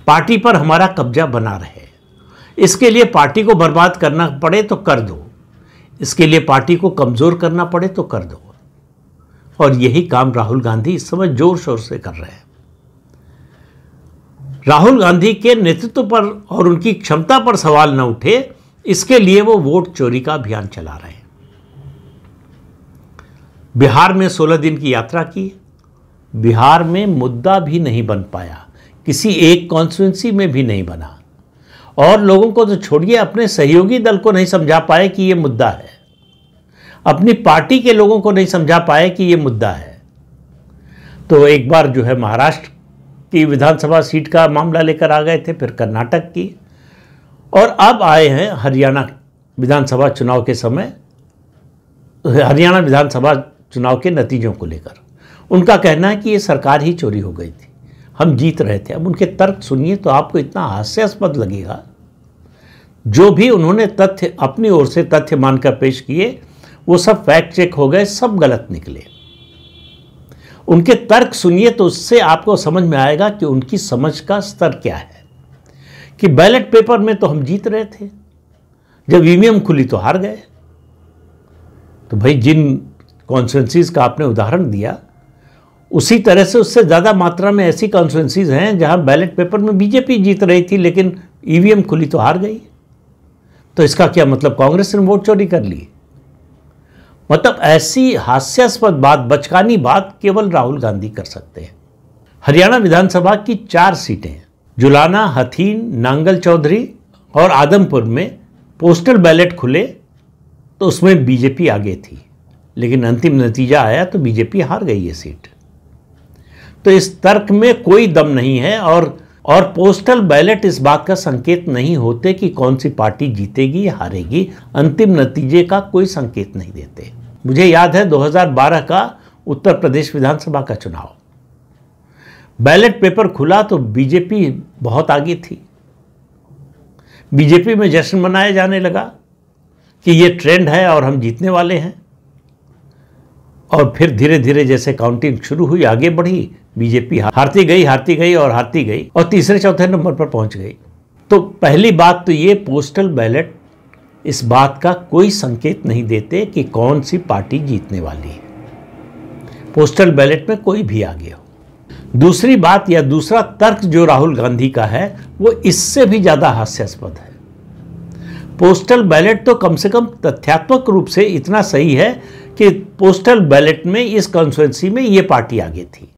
Party पर हमारा कब्जा बना रहे। इसके लिए पार्टी को बर्बाद करना पड़े तो कर दो, इसके लिए पार्टी को कमज़ोर करना पड़े तो कर दो। और यही काम राहुल गांधी इस समय जोर शोर से कर रहे हैं। राहुल गांधी के नेतृत्व पर और उनकी क्षमता पर सवाल न उठे, इसके लिए वो वोट चोरी का अभियान चला रहे हैं। बिहार में 16 दिन की यात्रा की, बिहार में मुद्दा भी नहीं बन पाया, किसी एक कॉन्स्टिट्यूंसी में भी नहीं बना। और लोगों को तो छोड़िए, अपने सहयोगी दल को नहीं समझा पाए कि ये मुद्दा है, अपनी पार्टी के लोगों को नहीं समझा पाए कि ये मुद्दा है। तो एक बार जो है महाराष्ट्र की विधानसभा सीट का मामला लेकर आ गए थे, फिर कर्नाटक की, और अब आए हैं हरियाणा विधानसभा चुनाव के समय, हरियाणा विधानसभा चुनाव के नतीजों को लेकर। उनका कहना है कि ये सरकार ही चोरी हो गई थी, हम जीत रहे थे। अब उनके तर्क सुनिए तो आपको इतना हास्यास्पद लगेगा। जो भी उन्होंने तथ्य अपनी ओर से तथ्य मानकर पेश किए, वो सब फैक्ट चेक हो गए, सब गलत निकले। उनके तर्क सुनिए तो उससे आपको समझ में आएगा कि उनकी समझ का स्तर क्या है। कि बैलेट पेपर में तो हम जीत रहे थे, जब ईवीएम खुली तो हार गए। तो भाई, जिन कॉन्स्टिट्यूंसीज का आपने उदाहरण दिया, उसी तरह से उससे ज़्यादा मात्रा में ऐसी कॉन्स्टिट्यूंसीज हैं जहां बैलेट पेपर में बीजेपी जीत रही थी, लेकिन ईवीएम खुली तो हार गई। तो इसका क्या मतलब? कांग्रेस ने वोट चोरी कर ली? मतलब ऐसी हास्यास्पद बात, बचकानी बात केवल राहुल गांधी कर सकते हैं। हरियाणा विधानसभा की 4 सीटें, जुलाना, हथीन, नांगल चौधरी और आदमपुर में पोस्टल बैलेट खुले तो उसमें बीजेपी आगे थी, लेकिन अंतिम नतीजा आया तो बीजेपी हार गई ये सीट। तो इस तर्क में कोई दम नहीं है। और पोस्टल बैलेट इस बात का संकेत नहीं होते कि कौन सी पार्टी जीतेगी या हारेगी, अंतिम नतीजे का कोई संकेत नहीं देते। मुझे याद है 2012 का उत्तर प्रदेश विधानसभा का चुनाव, बैलेट पेपर खुला तो बीजेपी बहुत आगे थी। बीजेपी में जश्न मनाया जाने लगा कि ये ट्रेंड है और हम जीतने वाले हैं। और फिर धीरे धीरे जैसे काउंटिंग शुरू हुई, आगे बढ़ी, बीजेपी हारती गई और तीसरे चौथे नंबर पर पहुंच गई। तो पहली बात तो ये, पोस्टल बैलेट इस बात का कोई संकेत नहीं देते कि कौन सी पार्टी जीतने वाली है। पोस्टल बैलेट में कोई भी आगे हो। दूसरी बात या दूसरा तर्क जो राहुल गांधी का है, वो इससे भी ज्यादा हास्यास्पद है। पोस्टल बैलेट तो कम से कम तथ्यात्मक रूप से इतना सही है कि पोस्टल बैलेट में इस कॉन्स्टिट्यूंसी में ये पार्टी आगे थी।